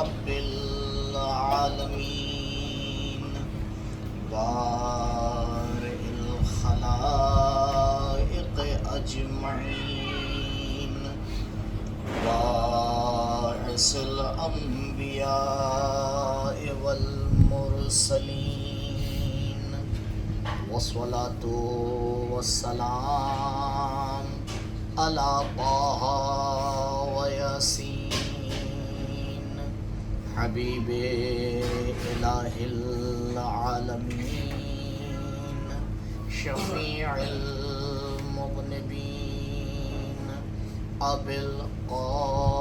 رب العالمين بارئ الخلائق أجمعين باعث الأنبياء والمرسلين والصلاة والسلام على طه وياسين حبيب إله العالمين شفيع المذنبين أبي القاسم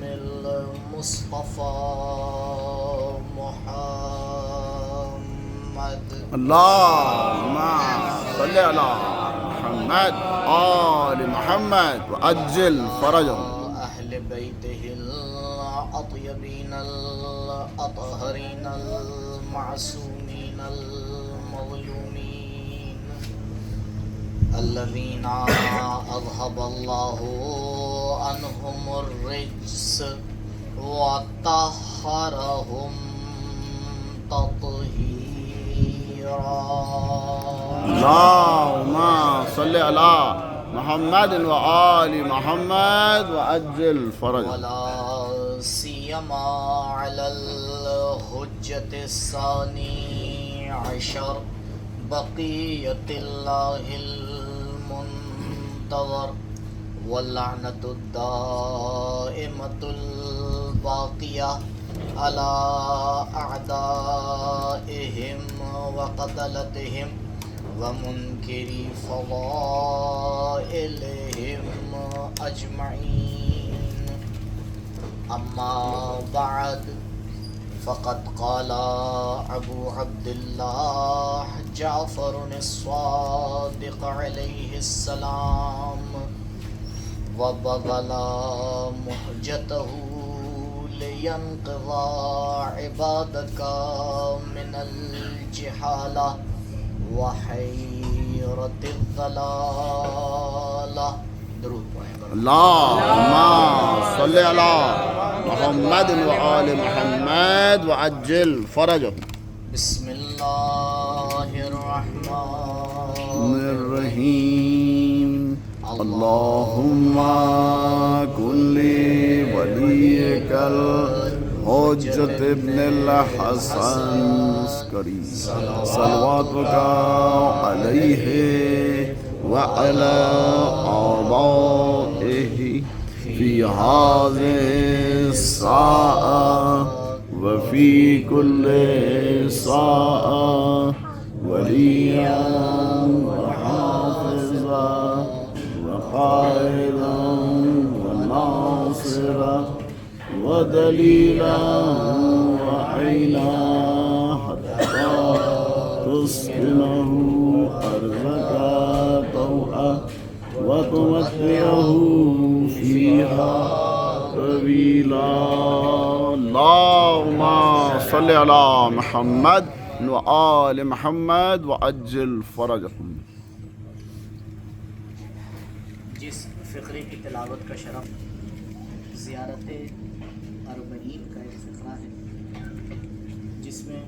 المصطفى محمد اللهم صل على محمد آل محمد وعجل فرجهم أهل بيته الأطيبين الأطهرين المعصومين المظلومين الذين أذهب الله عنهم الرجس وطهرهم تطهيرا اللهم صل على محمد وآل محمد وعجل فرجهم ولا سيما على الحجة الثاني عشر بقية الله المنتظر واللعنة الدائمة الباقية على أعدائهم وقتلتهم ومنكري فضائلهم أجمعين أما بعد فقد قال أبو عبد الله جعفر الصادق عليه السلام وبذل مهجته لينقذ عبادك من الجهالة وحيرة الضلالة درود پڑھیں اللهم صل على محمد وآل محمد وعجل فرجهم بسم الله الرحمن الرحيم اللهم كن لوليك الحجة ابن الحسن عسكري صلواتك عليه وعلى آبائه في هذه الساعة وفي كل ساعة وليا وحافظا وقائدا وناصرا ودليلا وعينا حتى تسكنه أرضك طوعا وتمتعه فيها طويلا اللهم صل على محمد وآل محمد وعجل فرجهم جس فقرے کی تلاوت کا شرف زیارت اربعین کا ایک فقرہ ہے جس میں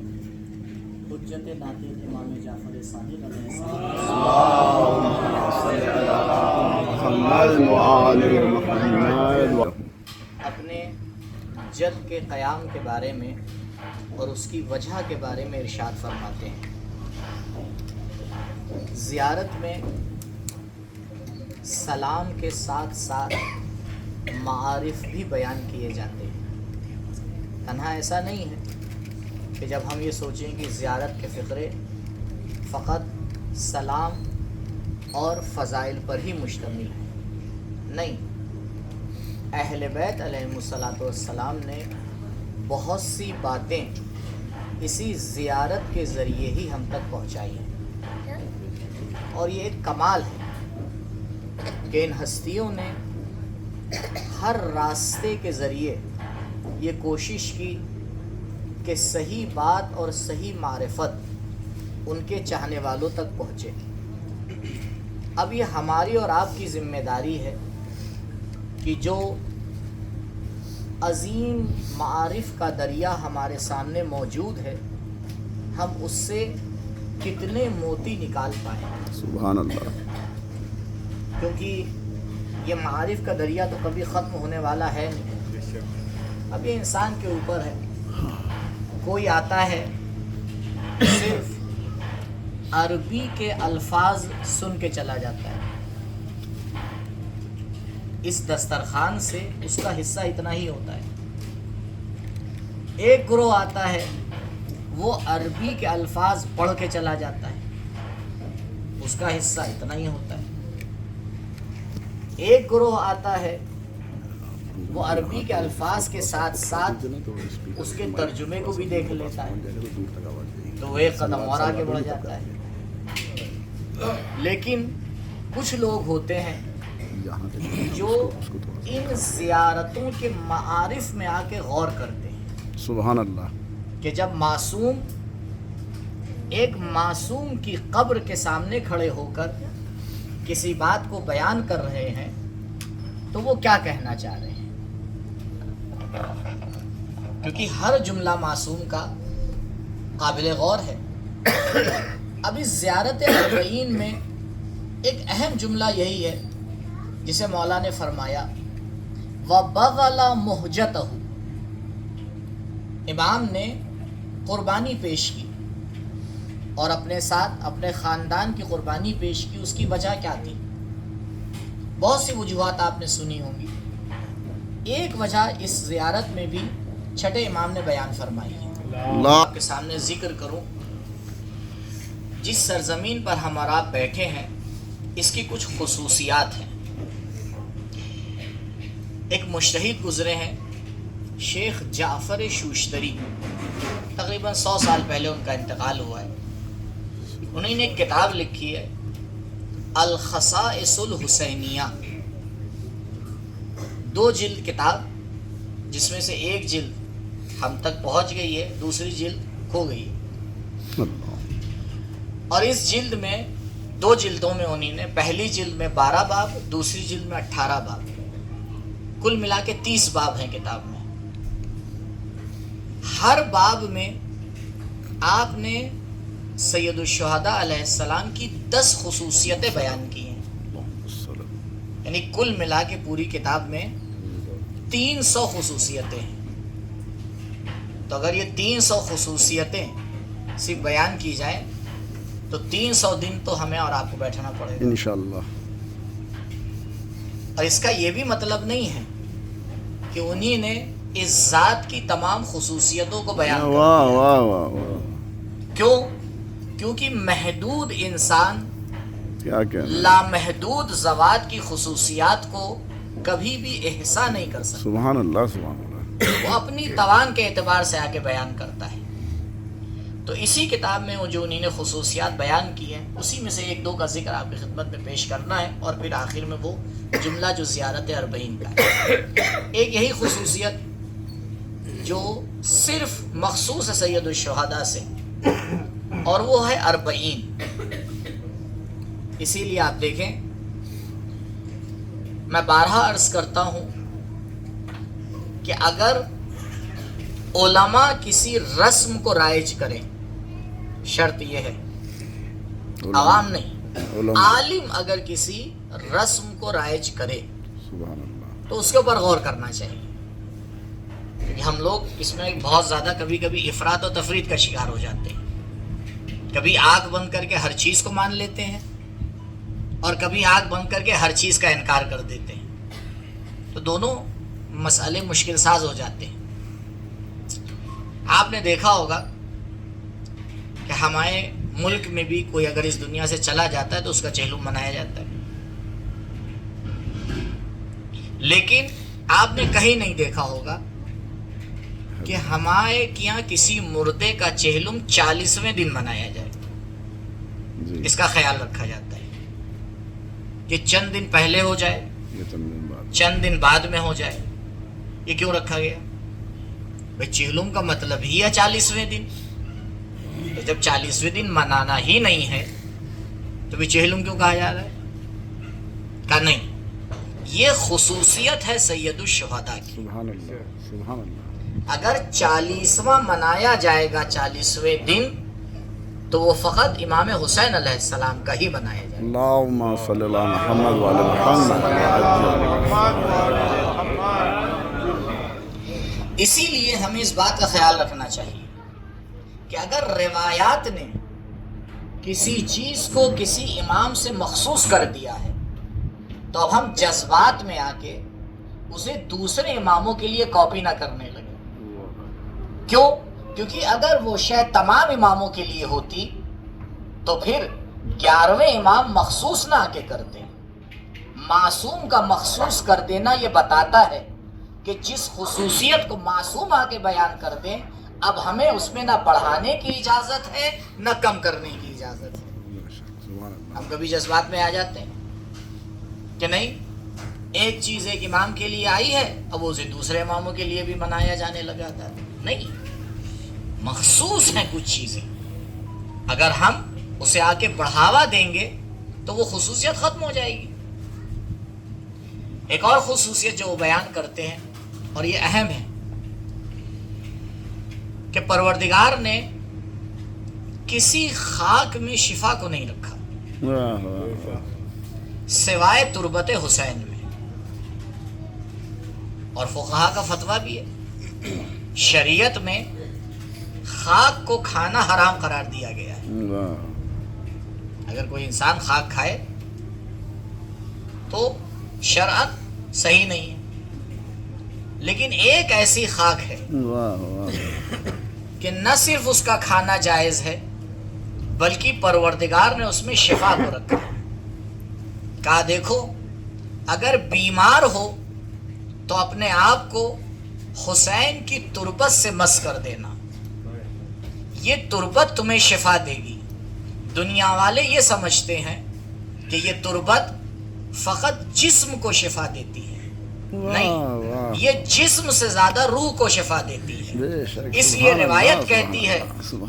حجت ناطق امام جعفر صادق علیہ محمد وآل محمد اپنے جد کے قیام کے بارے میں اور اس کی وجہ کے بارے میں ارشاد فرماتے ہیں زیارت میں سلام کے ساتھ ساتھ معارف بھی بیان کیے جاتے ہیں. تنہا ایسا نہیں ہے کہ جب ہم یہ سوچیں کہ زیارت کے فقرے فقط سلام اور فضائل پر ہی مشتمل ہیں. نہیں، اہل بیت علیہم السلام نے بہت سی باتیں اسی زیارت کے ذریعے ہی ہم تک پہنچائی ہیں، اور یہ ایک کمال ہے کہ ان ہستیوں نے ہر راستے کے ذریعے یہ کوشش کی کہ صحیح بات اور صحیح معرفت ان کے چاہنے والوں تک پہنچے. اب یہ ہماری اور آپ کی ذمہ داری ہے کہ جو عظیم معارف کا دریا ہمارے سامنے موجود ہے، ہم اس سے کتنے موتی نکال پائیں، سبحان اللہ. کیونکہ یہ معارف کا دریا تو کبھی ختم ہونے والا ہے نہیں. اب یہ انسان کے اوپر ہے. کوئی آتا ہے صرف عربی کے الفاظ سن کے چلا جاتا ہے، اس دسترخوان سے اس کا حصہ اتنا ہی ہوتا ہے. ایک گروہ آتا ہے وہ عربی کے الفاظ پڑھ کے چلا جاتا ہے، اس کا حصہ اتنا ہی ہوتا ہے. ایک گروہ آتا ہے وہ عربی کے الفاظ کے ساتھ ساتھ اس کے ترجمے کو بھی دیکھ لیتا ہے، تو وہ ایک قدم اور آگے بڑھ جاتا ہے. لیکن کچھ لوگ ہوتے ہیں جو ان زیارتوں کے معارف میں آ کے غور کرتے ہیں. سبحان اللہ. کہ جب معصوم ایک معصوم کی قبر کے سامنے کھڑے ہو کر کسی بات کو بیان کر رہے ہیں تو وہ کیا کہنا چاہ رہے ہیں، کیونکہ ہر جملہ معصوم کا قابل غور ہے. اب اس زیارت اربعین میں ایک اہم جملہ یہی ہے جسے مولا نے فرمایا وَبَغَلَ مُحْجَتَهُ. امام نے قربانی پیش کی اور اپنے ساتھ اپنے خاندان کی قربانی پیش کی. اس کی وجہ کیا تھی؟ بہت سی وجوہات آپ نے سنی ہوں گی. ایک وجہ اس زیارت میں بھی چھٹے امام نے بیان فرمائی ہے. اللہ آپ کے سامنے ذکر کروں، جس سرزمین پر ہم اور آپ بیٹھے ہیں اس کی کچھ خصوصیات ہیں. ایک مجتہد گزرے ہیں شیخ جعفر شوشتری، تقریباً 100 سال پہلے ان کا انتقال ہوا ہے. انہوں نے ایک کتاب لکھی ہے الخصائص الحسینیہ، 2 جلد کتاب، جس میں سے ایک جلد ہم تک پہنچ گئی ہے، دوسری جلد کھو گئی ہے. اور اس جلد میں 2 جلدوں میں انہوں نے پہلی جلد میں 12 باب، دوسری جلد میں 18 باب، کل ملا کے 30 باب ہیں کتاب میں. ہر باب میں آپ نے سید الشہداء علیہ السلام کی 10 خصوصیتیں بیان کی ہیں. یعنی کل ملا کے پوری کتاب میں 300 خصوصیتیں ہیں. تو اگر یہ 300 خصوصیتیں صرف بیان کی جائیں تو 300 دن تو ہمیں اور آپ کو بیٹھنا پڑے گا انشاءاللہ. اور اس کا یہ بھی مطلب نہیں ہے کہ انہی نے اس ذات کی تمام خصوصیتوں کو بیان کر واہ دیا. واہ واہ واہ. کیوں؟ کیونکہ محدود انسان کیا کہنا. لامحدود ذوات کی خصوصیات کو کبھی بھی احسا نہیں کر سکتا. سبحان اللہ سبحان اللہ. وہ اپنی توان کے اعتبار سے آ کے بیان کرتا ہے. تو اسی کتاب میں وہ جو انہوں نے خصوصیات بیان کی ہیں اسی میں سے 1-2 کا ذکر آپ کی خدمت میں پیش کرنا ہے، اور پھر آخر میں وہ جملہ جو زیارت اربعین کا ہے. ایک یہی خصوصیت جو صرف مخصوص ہے سید الشہداء سے، اور وہ ہے اربعین. اسی لیے آپ دیکھیں، میں بارہا عرض کرتا ہوں کہ اگر علماء کسی رسم کو رائج کریں، شرط یہ ہے، عوام نہیں، عالم اگر کسی رسم کو رائج کرے سبحان اللہ. تو اس کے اوپر غور کرنا چاہیے. کیونکہ ہم لوگ اس میں بہت زیادہ کبھی کبھی افراط و تفریط کا شکار ہو جاتے ہیں. کبھی آنکھ بند کر کے ہر چیز کو مان لیتے ہیں اور کبھی آنکھ بند کر کے ہر چیز کا انکار کر دیتے ہیں. تو دونوں مسئلے مشکل ساز ہو جاتے ہیں. آپ نے دیکھا ہوگا کہ ہمارے ملک میں بھی کوئی اگر اس دنیا سے چلا جاتا ہے تو اس کا چہلم منایا جاتا ہے، لیکن آپ نے کہیں نہیں دیکھا ہوگا کہ ہمارے یہاں کسی مردے کا چہلم 40ویں دن منایا جائے. جی. اس کا خیال رکھا جاتا ہے کہ چند دن پہلے ہو جائے، یہ تنظیم بات. چند دن بعد میں ہو جائے. یہ کیوں رکھا گیا؟ بھائی چہلم کا مطلب ہی ہے 40ویں دن. تو جب 40ویں دن منانا ہی نہیں ہے تو بھی چہلم کیوں کہا جا رہا ہے؟ کہا نہیں، یہ خصوصیت ہے سید الشہداء کی. سبحان اللہ. سبحان اللہ. اگر 40واں منایا جائے گا 40ویں دن تو وہ فقط امام حسین علیہ السلام کا ہی منایا جائے گا. اللہم صلی اللہ محمد وعلی محمد. اسی لیے ہمیں اس بات کا خیال رکھنا چاہیے کہ اگر روایات نے کسی چیز کو کسی امام سے مخصوص کر دیا ہے تو اب ہم جذبات میں آ کے اسے دوسرے اماموں کے لیے کاپی نہ کرنے لگے. کیوں؟ کیونکہ اگر وہ شے تمام اماموں کے لیے ہوتی تو پھر 11ویں امام مخصوص نہ آ کے کرتے. معصوم کا مخصوص کر دینا یہ بتاتا ہے کہ جس خصوصیت کو معصوم آ کے بیان کر دیں اب ہمیں اس میں نہ بڑھانے کی اجازت ہے نہ کم کرنے کی اجازت ہے. ہم کبھی جذبات میں آ جاتے ہیں کہ نہیں ایک چیز ایک امام کے لیے آئی ہے اب اسے دوسرے اماموں کے لیے بھی منایا جانے لگا تھا. نہیں، مخصوص ہیں کچھ چیزیں، اگر ہم اسے آ کے بڑھاوا دیں گے تو وہ خصوصیت ختم ہو جائے گی. ایک اور خصوصیت جو وہ بیان کرتے ہیں اور یہ اہم ہے کہ پروردگار نے کسی خاک میں شفا کو نہیں رکھا سوائے تربت حسین میں. اور فقہا کا فتویٰ بھی ہے، شریعت میں خاک کو کھانا حرام قرار دیا گیا ہے. اگر کوئی انسان خاک کھائے تو شرعاً صحیح نہیں ہے، لیکن ایک ایسی خاک ہے کہ نہ صرف اس کا کھانا جائز ہے بلکہ پروردگار نے اس میں شفا کو رکھا ہے. کہا دیکھو اگر بیمار ہو تو اپنے آپ کو حسین کی تربت سے مس کر دینا، یہ تربت تمہیں شفا دے گی. دنیا والے یہ سمجھتے ہیں کہ یہ تربت فقط جسم کو شفا دیتی ہے، نہیں، یہ جسم سے زیادہ روح کو شفا دیتی ہے. اس لیے روایت کہتی ہے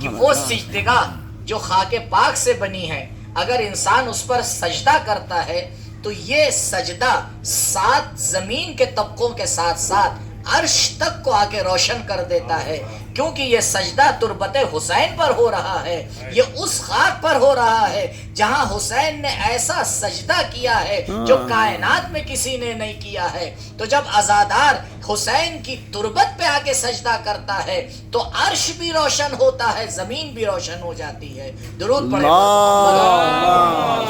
کہ وہ سجدگاہ جو خاک پاک سے بنی ہے اگر انسان اس پر سجدہ کرتا ہے تو یہ سجدہ 7 زمین کے طبقوں کے ساتھ ساتھ عرش تک کو آ کے روشن کر دیتا ہے، کیونکہ یہ سجدہ تربت حسین پر ہو رہا ہے. یہ اس خاک پر ہو رہا ہے جہاں حسین نے ایسا سجدہ کیا ہے جو کائنات میں کسی نے نہیں کیا ہے. تو جب عزادار حسین کی تربت پہ آ کے سجدہ کرتا ہے تو عرش بھی روشن ہوتا ہے، زمین بھی روشن ہو جاتی ہے. درود پڑھیں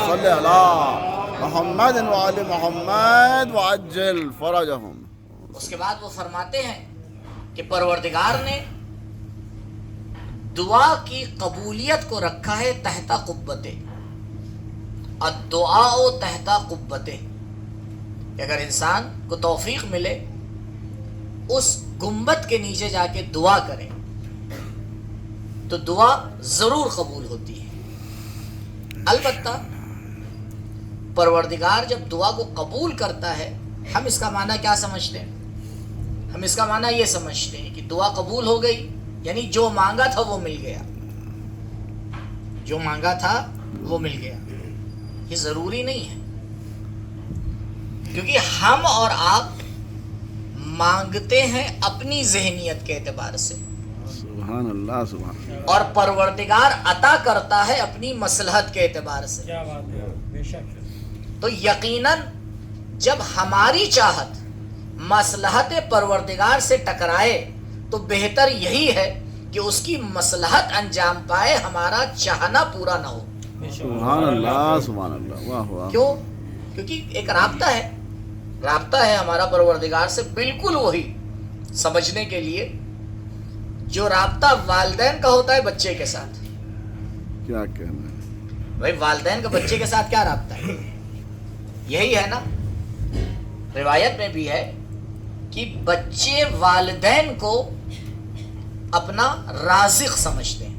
صلی اللہ محمد وعلی محمد وعجل فرجہم. اس کے بعد وہ فرماتے ہیں کہ پروردگار نے دعا کی قبولیت کو رکھا ہے تحت قبتے، الدعاء تحت قبتے، کہ اگر انسان کو توفیق ملے اس گنبد کے نیچے جا کے دعا کرے تو دعا ضرور قبول ہوتی ہے. البتہ پروردگار جب دعا کو قبول کرتا ہے ہم اس کا معنی کیا سمجھتے ہیں؟ ہم اس کا معنی یہ سمجھتے ہیں کہ دعا قبول ہو گئی یعنی جو مانگا تھا وہ مل گیا، جو مانگا تھا وہ مل گیا. یہ ضروری نہیں ہے، کیونکہ ہم اور آپ مانگتے ہیں اپنی ذہنیت کے اعتبار سے، سبحان اللہ سبحان اللہ، اور پروردگار عطا کرتا ہے اپنی مصلحت کے اعتبار سے. کیا بات ہے، بے شک. تو یقیناً جب ہماری چاہت مصلحت پروردگار سے ٹکرائے تو بہتر یہی ہے کہ اس کی مصلحت انجام پائے، ہمارا چاہنا پورا نہ ہو. سبحان اللہ سبحان اللہ. واہ واہ. کیوں؟ کیونکہ ایک رابطہ ہے ہمارا پروردگار سے، بالکل وہی سمجھنے کے لیے جو رابطہ والدین کا ہوتا ہے بچے کے ساتھ. کیا کہنا ہے بھائی والدین کا بچے کے ساتھ کیا رابطہ ہے؟ یہی ہے نا. روایت میں بھی ہے کہ بچے والدین کو اپنا رازق سمجھتے ہیں،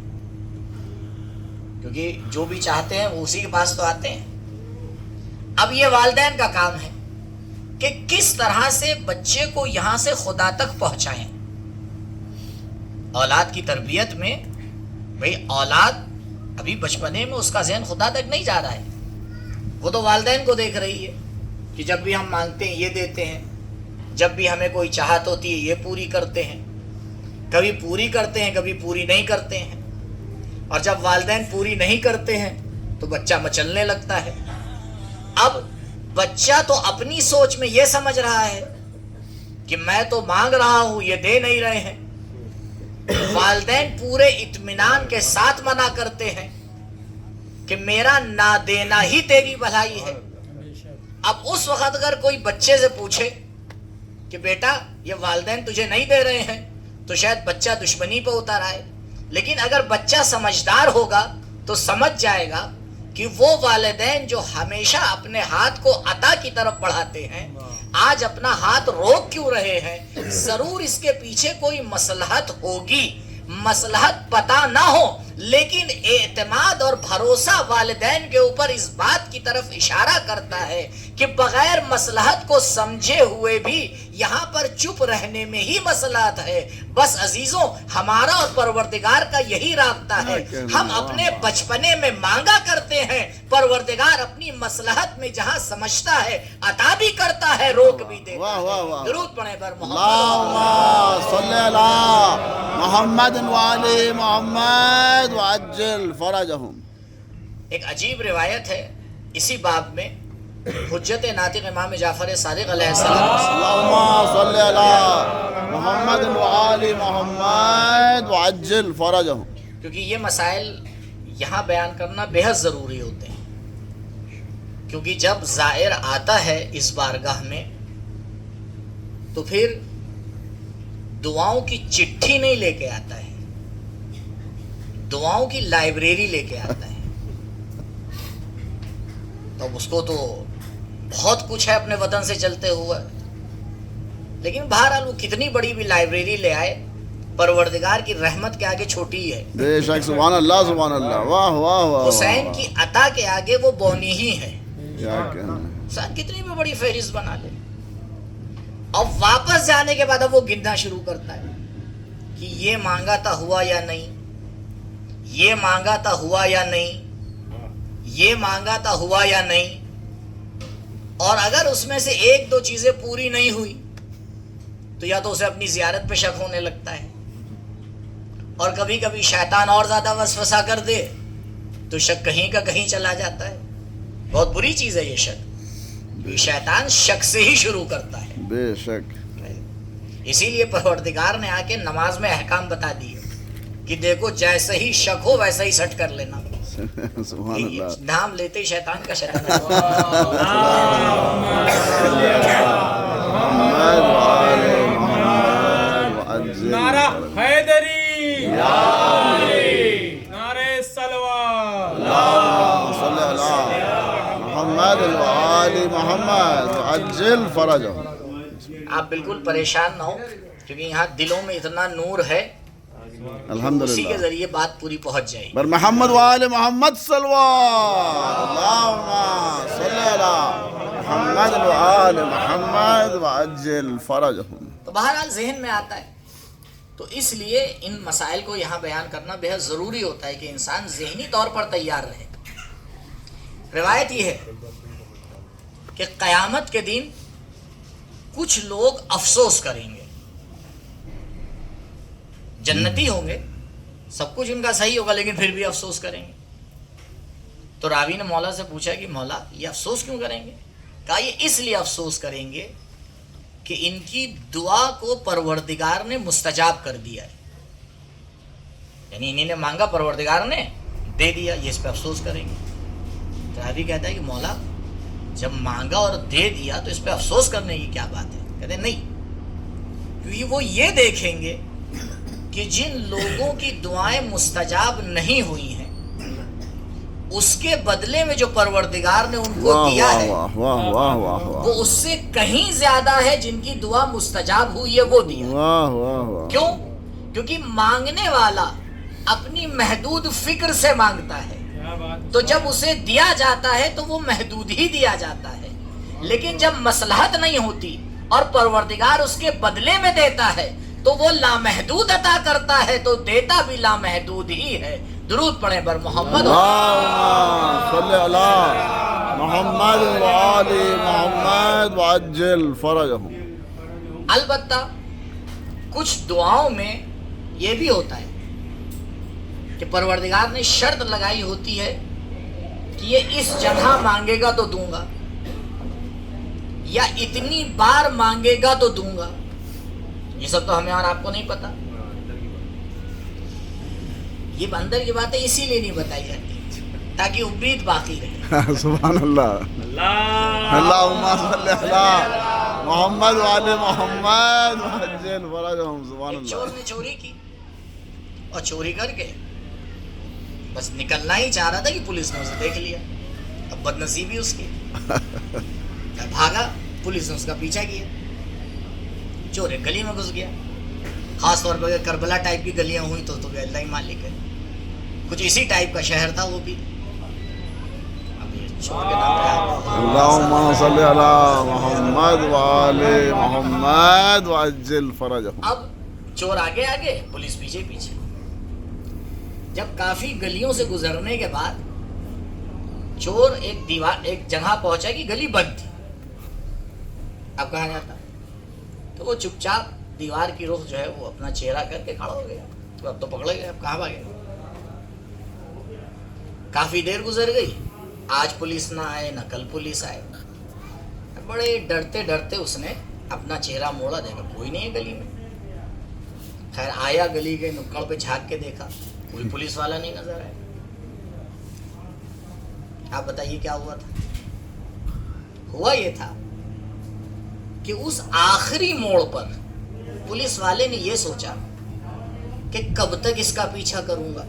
کیونکہ جو بھی چاہتے ہیں وہ اسی کے پاس تو آتے ہیں. اب یہ والدین کا کام ہے کہ کس طرح سے بچے کو یہاں سے خدا تک پہنچائیں. اولاد کی تربیت میں بھئی اولاد ابھی بچپنے میں اس کا ذہن خدا تک نہیں جا رہا ہے، وہ تو والدین کو دیکھ رہی ہے کہ جب بھی ہم مانگتے ہیں یہ دیتے ہیں، جب بھی ہمیں کوئی چاہت ہوتی ہے یہ پوری کرتے ہیں، کبھی پوری کرتے ہیں کبھی پوری نہیں کرتے ہیں، اور جب والدین پوری نہیں کرتے ہیں تو بچہ مچلنے لگتا ہے۔ اب بچہ تو اپنی سوچ میں یہ سمجھ رہا ہے کہ میں تو مانگ رہا ہوں یہ دے نہیں رہے ہیں، والدین پورے اطمینان کے ساتھ منع کرتے ہیں کہ میرا نہ دینا ہی تیری بھلائی ہے۔ اب اس وقت اگر کوئی بچے سے پوچھے کہ بیٹا یہ والدین تجھے نہیں دے رہے ہیں تو شاید بچہ دشمنی پہ اتر آئے، لیکن اگر بچہ سمجھدار ہوگا تو سمجھ جائے گا کہ وہ والدین جو ہمیشہ اپنے ہاتھ کو عطا کی طرف بڑھاتے ہیں آج اپنا ہاتھ روک کیوں رہے ہیں، ضرور اس کے پیچھے کوئی مصلحت ہوگی۔ مصلحت پتہ نہ ہو لیکن اعتماد اور بھروسہ والدین کے اوپر اس بات کی طرف اشارہ کرتا ہے کہ بغیر مصلحت کو سمجھے ہوئے بھی یہاں پر چپ رہنے میں ہی مصلحت ہے۔ بس عزیزوں ہمارا اور پروردگار کا یہی رابطہ ہے، ہم اپنے بچپنے میں مانگا کرتے ہیں، پروردگار اپنی مصلحت میں جہاں سمجھتا ہے عطا بھی کرتا ہے، روک بھی دیتا واہ واہ ہے۔ واہ، درود پڑھیں پر اللہم صلی علی محمد وعلی محمد وعجل فرجہم۔ ایک عجیب روایت ہے اسی باب میں، حجت ناطق امام جعفر صادق علیہ السلام، اللہم صلی علی محمد وعلی محمد وعجل فرجہم۔ کیونکہ یہ مسائل یہاں بیان کرنا بے حد ضروری ہوتے ہیں، کیونکہ جب زائر آتا ہے اس بارگاہ میں تو پھر دعاؤں کی چٹھی نہیں لے کے آتا ہے، دعاؤں کی لائبریری لے کے آتا ہے۔ تو اس کو تو بہت کچھ ہے اپنے وطن سے چلتے ہوئے، لیکن بہرحال وہ کتنی بڑی بھی لائبریری لے آئے پروردگار کی رحمت کے آگے چھوٹی ہے، بے شک، سبحان اللہ سبحان اللہ، واہ واہ واہ۔ حسین کی عطا کے آگے وہ بونی ہی ہے۔ کیا کہنا ہے، حسین کتنی بھی بڑی فہرست بنا لے، اور واپس جانے کے بعد اب وہ گننا شروع کرتا ہے کہ یہ مانگا تھا ہوا یا نہیں، یہ مانگا تھا ہوا یا نہیں، یہ مانگا تھا ہوا یا نہیں۔ اور اگر اس میں سے ایک دو چیزیں پوری نہیں ہوئی تو یا تو اسے اپنی زیارت پہ شک ہونے لگتا ہے، اور کبھی کبھی شیطان اور زیادہ وسوسہ کر دے تو شک کہیں کا کہیں چلا جاتا ہے۔ بہت بری چیز ہے یہ شک، یہ شیطان شک سے ہی شروع کرتا ہے۔ بے شک، اسی لیے پروردگار نے آ کے نماز میں احکام بتا دیے کہ دیکھو جیسے ہی شک ہو ویسے ہی سٹ کر لینا۔ سبحان اللہ۔ نام لیتے ہی شیطان کا شیطان محمد وعلی محمد وعجل نعرہ حیدری، نعرہ صلوات، صلی علی محمد وعلی محمد وعجل فرجہم۔ آپ بالکل پریشان نہ ہو، کیونکہ یہاں دلوں میں اتنا نور ہے، اسی کے الحمدللہ، ذریعے بات پوری پہنچ جائے گی۔ بر محمد وعلی محمد صلوات، اللہم صلی علی محمد وعلی محمد وعجل فرجہم۔ تو بہرحال ذہن میں آتا ہے، تو اس لیے ان مسائل کو یہاں بیان کرنا بے حد ضروری ہوتا ہے کہ انسان ذہنی طور پر تیار رہے۔ روایت یہ ہے کہ قیامت کے دن کچھ لوگ افسوس کریں گے، جنتی ہوں گے، سب کچھ ان کا صحیح ہوگا لیکن پھر بھی افسوس کریں گے۔ تو راوی نے مولا سے پوچھا کہ مولا یہ افسوس کیوں کریں گے؟ کہا یہ اس لیے افسوس کریں گے کہ ان کی دعا کو پروردگار نے مستجاب کر دیا ہے، یعنی انہیں نے مانگا پروردگار نے دے دیا، یہ اس پہ افسوس کریں گے۔ تو راوی کہتا ہے کہ مولا جب مانگا اور دے دیا تو اس پہ افسوس کرنے کی کیا بات ہے؟ کہتے ہیں نہیں، کیونکہ وہ یہ دیکھیں گے کہ جن لوگوں کی دعائیں مستجاب نہیں ہوئی ہیں اس کے بدلے میں جو پروردگار نے ان کو واہ دیا واہ ہے واہ واہ واہ واہ واہ، وہ اس سے کہیں زیادہ ہے جن کی دعا مستجاب ہوئی ہے وہ دیا۔ واہ واہ واہ، کیوں؟ کیونکہ مانگنے والا اپنی محدود فکر سے مانگتا ہے، تو جب اسے دیا جاتا ہے تو وہ محدود ہی دیا جاتا ہے، لیکن جب مصلحت نہیں ہوتی اور پروردگار اس کے بدلے میں دیتا ہے تو وہ لامحدود عطا کرتا ہے، تو دیتا بھی لامحدود ہی ہے۔ درود پڑھیں بر محمد۔ اللہم صلی علی محمد وعلی محمد وعجل فرجہم۔ البتہ کچھ دعاؤں میں یہ بھی ہوتا ہے کہ پروردگار نے شرط لگائی ہوتی ہے کہ یہ اس جگہ مانگے گا تو دوں گا، یا اتنی بار مانگے گا تو دوں گا. یہ سب تو ہمیں اور آپ کو نہیں پتا. یہ اندر کی باتیں اسی لیے نہیں بتائی جاتی تاکہ امید باقی رہے. سبحان اللہ. اللہم صلی علی محمد وعلی محمد وعجل فرجہم. سبحان ایک چور اللہ. نے چوری کی اور چوری کر کے بس نکلنا ہی چاہ رہا تھا کہ پولیس نے اسے دیکھ لیا. اب بد نصیبی اس کی، بھاگا، پولیس نے اس کا پیچھا کیا، چور ایک گلی میں گھس گیا. خاص طور پر کربلا ٹائپ کی گلیاں ہوئی تو اللہ ہی مالک ہے. کچھ اسی ٹائپ کا شہر تھا وہ بھی. اب یہ چور کے نام پہ اللہم صلی علی محمد وعلی محمد وعجل فرجہم. اب چور آگے آگے، پولیس پیچھے پیچھے. جب کافی گلیوں سے گزرنے کے بعد چور ایک جگہ پہنچا کہ گلی بند تھی. اب کہاں جاتا؟ تو وہ چپ چاپ دیوار کی رخ جو ہے وہ اپنا چہرہ کر کے کھڑا ہو گیا. تو اب تو پکڑے گئے، اب کہاں بھاگے؟ کافی دیر گزر گئی، آج پولیس نہ آئے نہ کل پولیس آئے. بڑے ڈرتے ڈرتے اس نے اپنا چہرہ موڑا، دیکھا کوئی نہیں ہے گلی میں. خیر آیا گلی کے نکڑ پہ جھانک کے دیکھا، کوئی پولیس والا نہیں نظر آیا. آپ بتائیے کیا ہوا تھا؟ ہوا یہ تھا کہ اس آخری موڑ پر پولیس والے نے یہ سوچا کہ کب تک اس کا پیچھا کروں گا،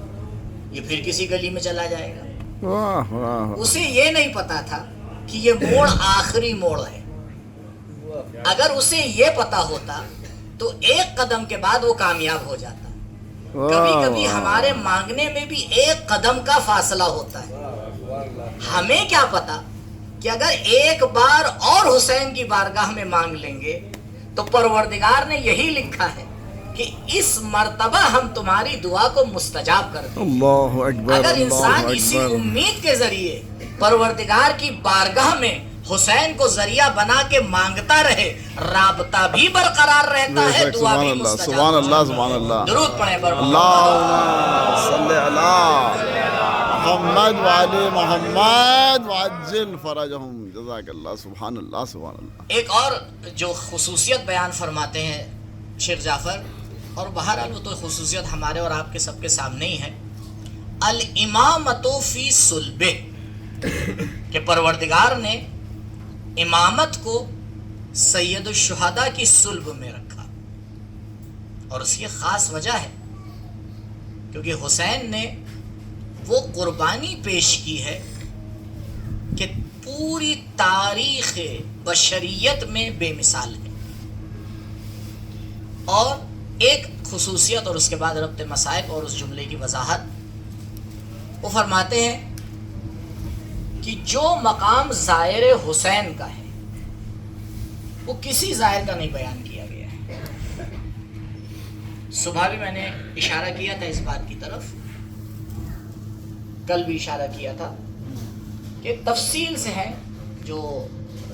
یہ پھر کسی گلی میں چلا جائے گا. واہ واہ. اسے یہ نہیں پتا تھا کہ یہ موڑ آخری موڑ ہے. اگر اسے یہ پتا ہوتا تو ایک قدم کے بعد وہ کامیاب ہو جاتا. کبھی کبھی ہمارے مانگنے میں بھی ایک قدم کا فاصلہ ہوتا ہے. ہمیں کیا پتا کہ اگر ایک بار اور حسین کی بارگاہ میں مانگ لیں گے تو پروردگار نے یہی لکھا ہے کہ اس مرتبہ ہم تمہاری دعا کو مستجاب کر دیں. اللہ اکبر. اگر انسان اللہ اسی اکبر. امید کے ذریعے پروردگار کی بارگاہ میں حسین کو ذریعہ بنا کے مانگتا رہے، رابطہ بھی برقرار رہتا ہے، دعا سبحان بھی اللہ. مستجاب. سبحان اللہ. سبحان اللہ. درود پڑھیں پر اللہم صلی علی محمد وعلی محمد وعجل فرجہم. جزاک اللہ. سبحان اللہ. سبحان اللہ. ایک اور جو خصوصیت بیان فرماتے ہیں شیخ جعفر، اور بہرحال وہ تو خصوصیت ہمارے اور آپ کے سب کے سامنے ہی ہے، الامامۃ فی صلبہ، کہ پروردگار نے امامت کو سید الشہداء کی صلب میں رکھا. اور اس کی خاص وجہ ہے کیونکہ حسین نے وہ قربانی پیش کی ہے کہ پوری تاریخ بشریت میں بے مثال ہے. اور ایک خصوصیت، اور اس کے بعد ربط مصائب اور اس جملے کی وضاحت، وہ فرماتے ہیں کہ جو مقام زائر حسین کا ہے وہ کسی زائر کا نہیں بیان کیا گیا ہے. صبح بھی میں نے اشارہ کیا تھا اس بات کی طرف، کل بھی اشارہ کیا تھا کہ تفصیل سے ہے جو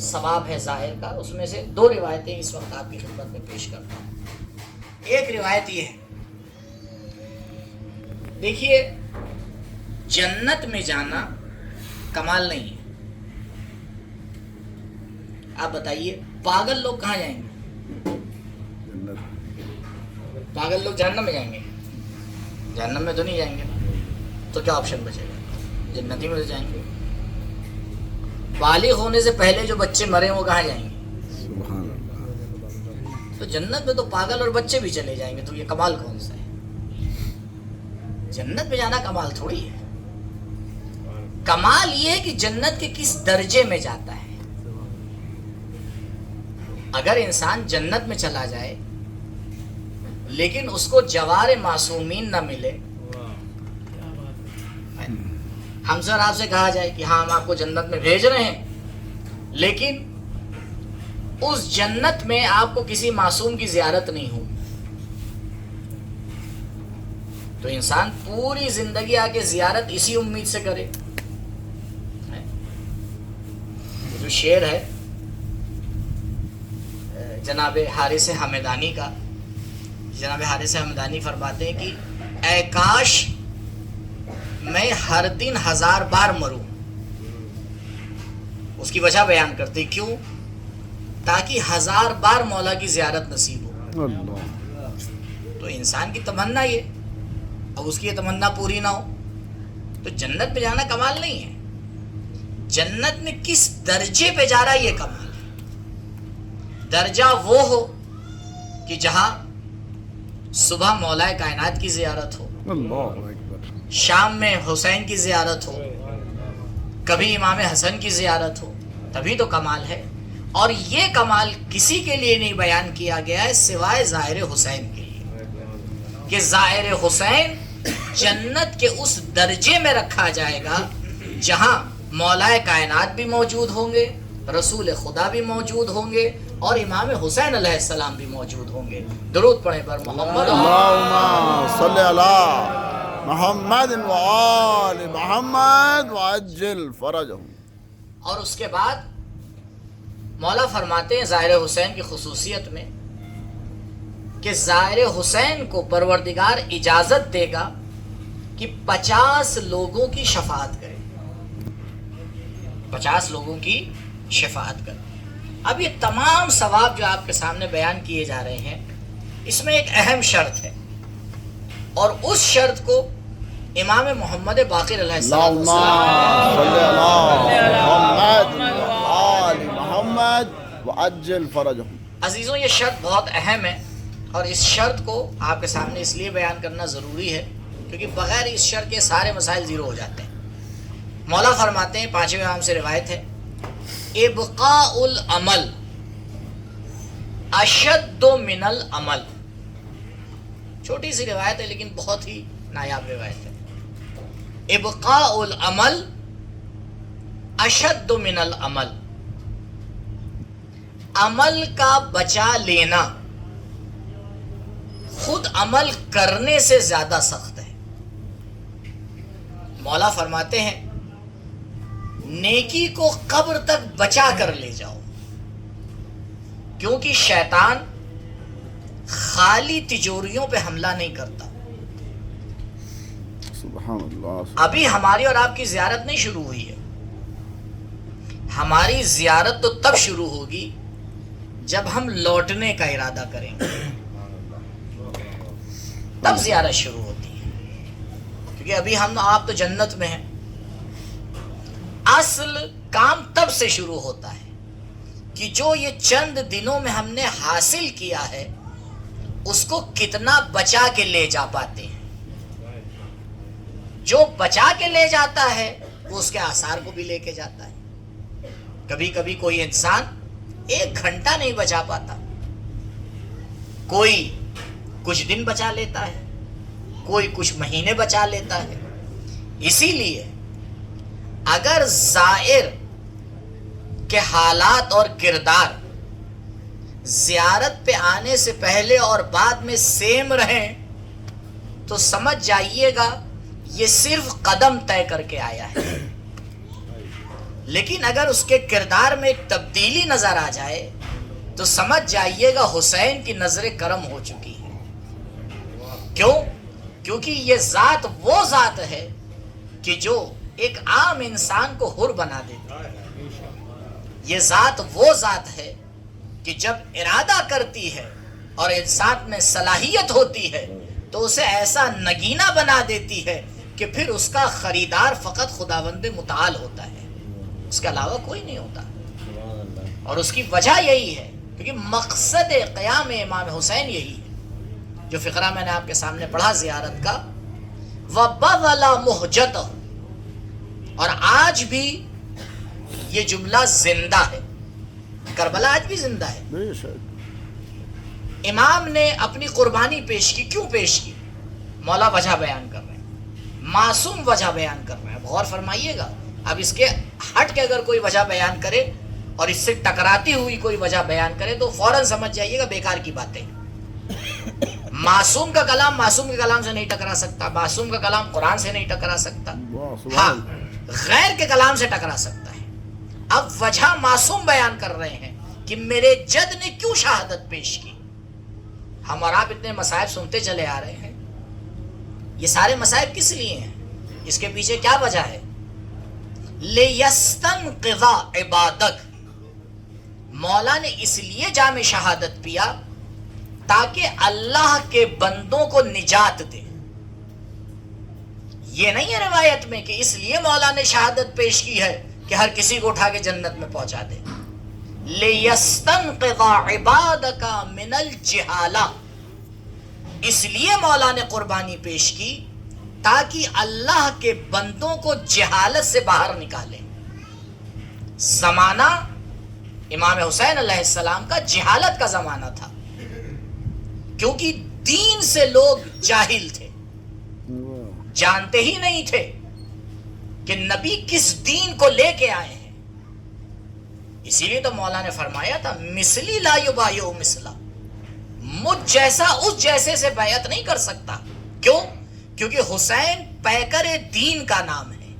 ثواب ہے زائر کا. اس میں سے دو روایتیں اس وقت آپ کی خدمت میں پیش کرتا ہوں. ایک روایت یہ ہے، دیکھیے جنت میں جانا کمال نہیں ہے. آپ بتائیے پاگل لوگ کہاں جائیں گے؟ پاگل لوگ جہنم میں جائیں گے؟ جہنم میں تو نہیں جائیں گے. تو کیا آپشن بچے گا؟ جنتی میں تو جائیں گے. بالغ ہونے سے پہلے جو بچے مرے وہ کہاں جائیں گے؟ سبحان اللہ. تو جنت میں تو پاگل اور بچے بھی چلے جائیں گے. تو یہ کمال کون سا ہے؟ جنت میں جانا کمال تھوڑی ہے. کمال یہ ہے کہ جنت کے کس درجے میں جاتا ہے. اگر انسان جنت میں چلا جائے لیکن اس کو جوار معصومین نہ ملے، ہم سے اور آپ سے کہا جائے کہ ہاں ہم آپ کو جنت میں بھیج رہے ہیں، لیکن اس جنت میں آپ کو کسی معصوم کی زیارت نہیں ہوگی، تو انسان پوری زندگی آ کے زیارت اسی امید سے کرے. جو شعر ہے جناب حارث حمدانی کا. جناب حارث حمدانی فرماتے ہیں کہ اے کاش میں ہر دن 1000 بار مروں. اس کی وجہ بیان کرتے کیوں؟ تاکہ 1000 بار مولا کی زیارت نصیب ہو. تو انسان کی تمنا یہ، اب اس کی یہ تمنا پوری نہ ہو تو جنت میں جانا کمال نہیں ہے. جنت میں کس درجے پہ جا رہا ہے یہ کمال ہے. درجہ وہ ہو کہ جہاں صبح مولا کائنات کی زیارت ہو، شام میں حسین کی زیارت ہو، کبھی امام حسن کی زیارت ہو، تبھی تو کمال ہے. اور یہ کمال کسی کے لیے نہیں بیان کیا گیا ہے سوائے زائر حسین کے لیے، کہ زائر حسین جنت کے اس درجے میں رکھا جائے گا جہاں مولا کائنات بھی موجود ہوں گے، رسول خدا بھی موجود ہوں گے، اور امام حسین علیہ السلام بھی موجود ہوں گے. درود پڑھیں پر محمد اللہم صلی علی محمد و آل محمد وعجل فرجہم. اور اس کے بعد مولا فرماتے ہیں زائر حسین کی خصوصیت میں کہ زائر حسین کو پروردگار اجازت دے گا کہ 50 لوگوں کی شفاعت کرے. 50 لوگوں کی شفاعت کرے. اب یہ تمام ثواب جو آپ کے سامنے بیان کیے جا رہے ہیں، اس میں ایک اہم شرط ہے، اور اس شرط کو امام محمد باقر علیہ السلام اللہم صلی علی محمد و آل محمد وعجل فرجہم. عزیزوں یہ شرط بہت اہم ہے، اور اس شرط کو آپ کے سامنے اس لیے بیان کرنا ضروری ہے کیونکہ بغیر اس شرط کے سارے مسائل زیرو ہو جاتے ہیں. مولا فرماتے ہیں، 5ویں امام سے روایت ہے، ابقاء العمل اشد من العمل. چھوٹی سی روایت ہے لیکن بہت ہی نایاب روایت ہے. ابقاء العمل اشد من العمل. عمل کا بچا لینا خود عمل کرنے سے زیادہ سخت ہے. مولا فرماتے ہیں نیکی کو قبر تک بچا کر لے جاؤ، کیونکہ شیطان خالی تجوریوں پہ حملہ نہیں کرتا. سبحان اللہ. ابھی ہماری اور آپ کی زیارت نہیں شروع ہوئی ہے. ہماری زیارت تو تب شروع ہوگی جب ہم لوٹنے کا ارادہ کریں گے، تب زیارت شروع ہوتی ہے. کیونکہ ابھی ہم آپ تو جنت میں ہیں. اصل کام تب سے شروع ہوتا ہے کہ جو یہ چند دنوں میں ہم نے حاصل کیا ہے اس کو کتنا بچا کے لے جا پاتے ہیں. جو بچا کے لے جاتا ہے وہ اس کے آثار کو بھی لے کے جاتا ہے. کبھی کبھی کوئی انسان 1 گھنٹہ نہیں بچا پاتا، کوئی کچھ دن بچا لیتا ہے، کوئی کچھ مہینے بچا لیتا ہے. اسی لیے اگر زائر کے حالات اور کردار زیارت پہ آنے سے پہلے اور بعد میں سیم رہیں تو سمجھ جائیے گا یہ صرف قدم طے کر کے آیا ہے. لیکن اگر اس کے کردار میں ایک تبدیلی نظر آ جائے تو سمجھ جائیے گا حسین کی نظر کرم ہو چکی ہے. کیوں؟ کیونکہ یہ ذات وہ ذات ہے کہ جو ایک عام انسان کو حر بنا دیتی ہے. یہ ذات وہ ذات ہے کہ جب ارادہ کرتی ہے اور انسان میں صلاحیت ہوتی ہے تو اسے ایسا نگینہ بنا دیتی ہے کہ پھر اس کا خریدار فقط خداوند متعال ہوتا ہے، اس کے علاوہ کوئی نہیں ہوتا. اور اس کی وجہ یہی ہے کیونکہ مقصد قیام امام حسین یہی ہے جو فقرہ میں نے آپ کے سامنے پڑھا زیارت کا. وَبَذَلَ مُحْجَتَهُ. اور آج بھی یہ جملہ زندہ ہے. کربلا آج بھی زندہ ہے. بے شک. امام نے اپنی قربانی پیش کی. کیوں پیش کی؟ مولا وجہ بیان کر رہے ہیں، معصوم وجہ بیان کر رہے ہیں. غور فرمائیے گا. اب اس کے ہٹ کے اگر کوئی وجہ بیان کرے اور اس سے ٹکراتی ہوئی کوئی وجہ بیان کرے تو فوراً سمجھ جائیے گا بیکار کی باتیں. معصوم کا کلام معصوم کے کلام سے نہیں ٹکرا سکتا، معصوم کا کلام قرآن سے نہیں ٹکرا سکتا. ہاں، غیر کے کلام سے ٹکرا سکتا ہے. اب وجہ معصوم بیان کر رہے ہیں کہ میرے جد نے کیوں شہادت پیش کی. ہم اور آپ اتنے مصائب سنتے چلے آ رہے ہیں. یہ سارے مصائب کس لیے ہیں؟ اس کے پیچھے کیا وجہ ہے؟ لِيَسْتَنْقِذَ عِبَادَكَ. مولا نے اس لیے جام شہادت پیا تاکہ اللہ کے بندوں کو نجات دے. یہ نہیں ہے روایت میں کہ اس لیے مولا نے شہادت پیش کی ہے کہ ہر کسی کو اٹھا کے جنت میں پہنچا دے. لِيَسْتَنْقِذَ عِبَادَكَ مِنَ الْجِهَالَةِ. اس لیے مولا نے قربانی پیش کی تاکہ اللہ کے بندوں کو جہالت سے باہر نکالے. زمانہ امام حسین علیہ السلام کا جہالت کا زمانہ تھا، کیونکہ دین سے لوگ جاہل تھے، جانتے ہی نہیں تھے کہ نبی کس دین کو لے کے آئے ہیں. اسی لیے تو مولا نے فرمایا تھا مثلی لا یبایع مثلا. مجھ جیسا اس جیسے سے بیعت نہیں کر سکتا. کیوں؟ کیونکہ حسین پیکر دین کا نام ہے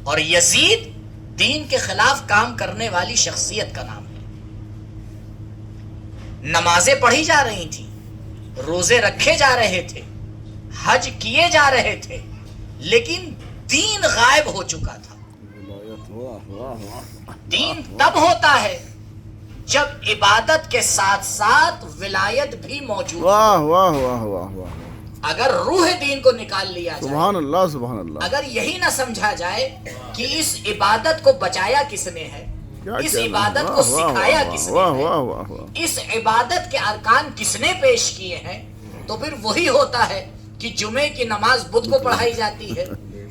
اور یزید دین کے خلاف کام کرنے والی شخصیت کا نام ہے. نمازیں پڑھی جا رہی تھیں، روزے رکھے جا رہے تھے، حج کیے جا رہے تھے، لیکن دین غائب ہو چکا تھا. دین تب ہوتا ہے جب عبادت کے ساتھ ساتھ ولایت بھی موجود. واہ واہ واہ واہ واہ. اگر روح دین کو نکال لیا جائے، سبحان اللہ سبحان اللہ. اگر یہی نہ سمجھا جائے کہ اس عبادت کو بچایا کس نے ہے، اس عبادت کو سکھایا کس نے ہے، اس عبادت کے ارکان کس نے پیش کیے ہیں، تو پھر وہی ہوتا ہے کہ جمعے کی نماز بدھ کو پڑھائی جاتی ہے،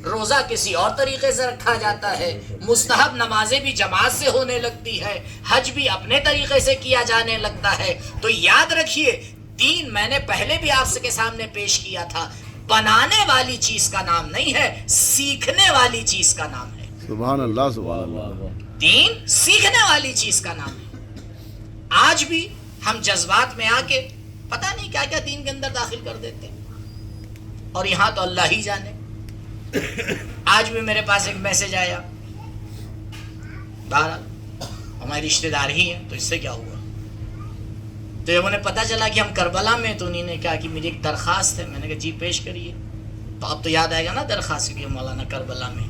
روزہ کسی اور طریقے سے رکھا جاتا ہے، مستحب نمازیں بھی جماعت سے ہونے لگتی ہے، حج بھی اپنے طریقے سے کیا جانے لگتا ہے. تو یاد رکھیے دین میں نے پہلے بھی آپ کے سامنے پیش کیا تھا، بنانے والی چیز کا نام نہیں ہے، سیکھنے والی چیز کا نام ہے. سبحان اللہ سبحان اللہ. دین سیکھنے والی چیز کا نام ہے. آج بھی ہم جذبات میں آ کے پتہ نہیں کیا کیا دین کے اندر داخل کر دیتے ہیں، اور یہاں تو اللہ ہی جانے. آج بھی میرے پاس ایک میسج آیا، بہرحال ہمارے رشتہ دار ہی ہیں تو اس سے کیا ہوا. تو جب انہیں پتہ چلا کہ ہم کربلا میں، تو انہیں نے کہا کہ میری ایک درخواست ہے. میں نے کہا جی پیش کریے. تو اب تو یاد آئے گا نا درخواست کہ مولانا کربلا میں.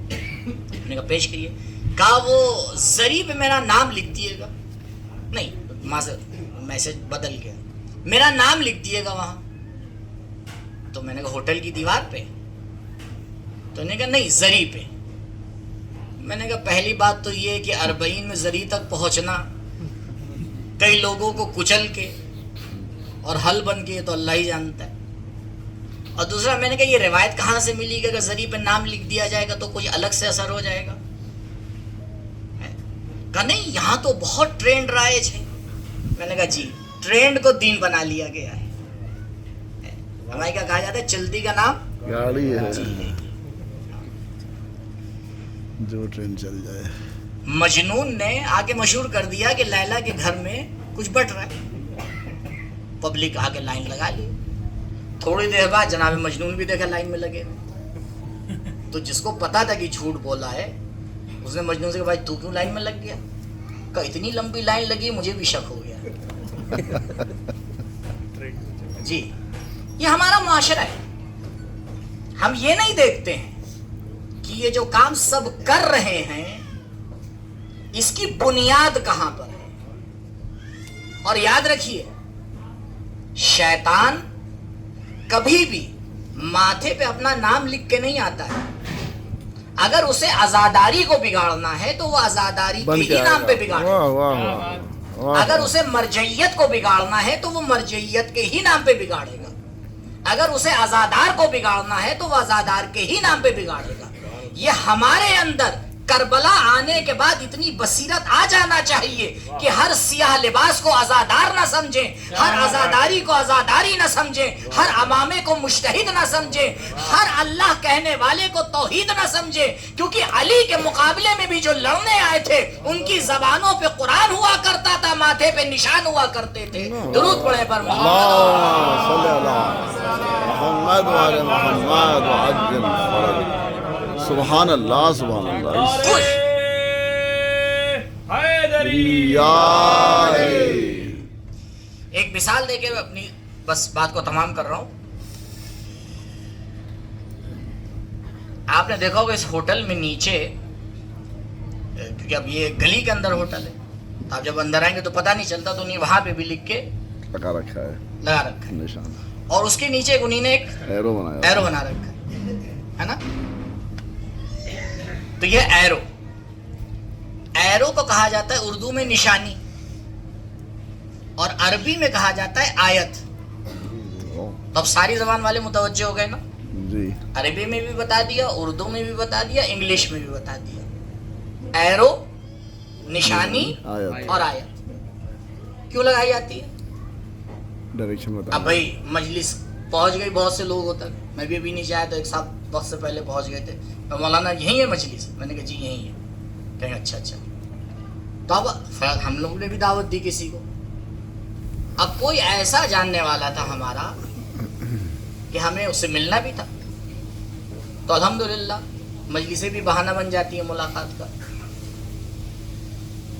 میں نے کہا پیش کریے. کہا وہ زری پہ میرا نام لکھ دیے گا. نہیں میسج بدل گیا، میرا نام لکھ دیے گا وہاں. تو میں نے کہا ہوٹل کی دیوار پہ؟ تو انہوں نے کہا نہیں زری پہ. میں نے کہا پہلی بات تو یہ کہ 40 میں زری تک پہنچنا کئی لوگوں کو کچل کے اور حل بن کے تو اللہ ہی جانتا ہے. اور دوسرا میں نے کہا یہ روایت کہاں سے ملی گا کہ زری پہ نام لکھ دیا جائے گا تو کوئی الگ سے اثر ہو جائے گا. کہا نہیں یہاں تو بہت ٹرینڈ رائج ہے. میں نے کہا جی ٹرینڈ کو دین بنا لیا گیا ہے. ہمارے کیا کہا جاتا ہے چلتی کا نام گاڑی ہے جی. جو ٹرین چل جائے. مجنون نے آگے مشہور کر دیا کہ لیلا کے گھر میں کچھ بٹ رہا ہے. پبلک آگے لائن لگا لی. تھوڑی دیر بعد جناب مجنون بھی دیکھا لائن میں لگے. تو جس کو پتا تھا کہ جھوٹ بولا ہے اس نے مجنون سے کہا بھائی تو کیوں لائن میں لگ گیا؟ کہ اتنی لمبی لائن لگی مجھے بھی شک ہو گیا. جی یہ ہمارا معاشرہ ہے. ہم یہ نہیں دیکھتے ہیں کہ یہ جو کام سب کر رہے ہیں اس کی بنیاد کہاں پر ہے. اور یاد رکھیے شیطان کبھی بھی ماتھے پہ اپنا نام لکھ کے نہیں آتا ہے. اگر اسے عزاداری کو بگاڑنا ہے تو وہ عزاداری کے ہی نام پہ بگاڑے. اگر اسے مرجعیت کو بگاڑنا ہے تو وہ مرجعیت کے ہی نام پہ بگاڑے گا. اگر اسے عزادار کو بگاڑنا ہے تو وہ عزادار کے ہی نام پہ بگاڑے گا. یہ ہمارے اندر کربلا آنے کے بعد اتنی بصیرت آ جانا چاہیے کہ ہر سیاہ لباس کو عزادار نہ سمجھیں، ہر عزاداری کو عزاداری نہ سمجھیں، ہر امامے کو مجتہد نہ سمجھیں، ہر اللہ کہنے والے کو توحید نہ سمجھیں. کیونکہ علی کے مقابلے میں بھی جو لڑنے آئے تھے ان کی زبانوں پہ قرآن ہوا کرتا تھا، ماتھے پہ نشان ہوا کرتے تھے. درود پڑھے پر محمد وعلی محمد وعجل فرج. سبحان اللہ سبحان اللہ. حیدری حیدری ایک مثال دے کے میں اپنی بس بات کو تمام کر رہا ہوں. آپ نے دیکھا ہوگا اس ہوٹل میں نیچے، کیونکہ اب یہ گلی کے اندر ہوٹل ہے، تو آپ جب اندر آئیں گے تو پتہ نہیں چلتا، تو انہیں وہاں پہ بھی لکھ کے لگا رکھا ہے نشان، اور اس کے نیچے انہیں نے ایک ایرو ایرو بنا رکھا ہے نا. تو یہ ایرو کو کہا جاتا ہے اردو میں نشانی، اور عربی میں کہا جاتا ہے آیت. تو اب ساری زبان والے متوجہ ہو گئے نا. جی، عربی میں بھی بتا دیا، اردو میں بھی بتا دیا، انگلش میں بھی بتا دیا. ایرو نشانی اور آیت کیوں لگائی جاتی ہے؟ ڈائریکشن بتا. اب بھائی مجلس پہنچ گئی، بہت سے لوگ ہوتا ہے، میں بھی ابھی نہیں جایا تو ایک صاحب وقت سے پہلے پہنچ گئے تھے. مولانا یہیں ہے مجلس؟ میں نے کہا جی یہیں ہے. کہیں اچھا. تو اب ہم لوگ نے بھی دعوت دی کسی کو. اب کوئی ایسا جاننے والا تھا ہمارا کہ ہمیں اس سے ملنا بھی تھا، تو الحمدللہ مجلسیں بھی بہانہ بن جاتی ہیں ملاقات کا.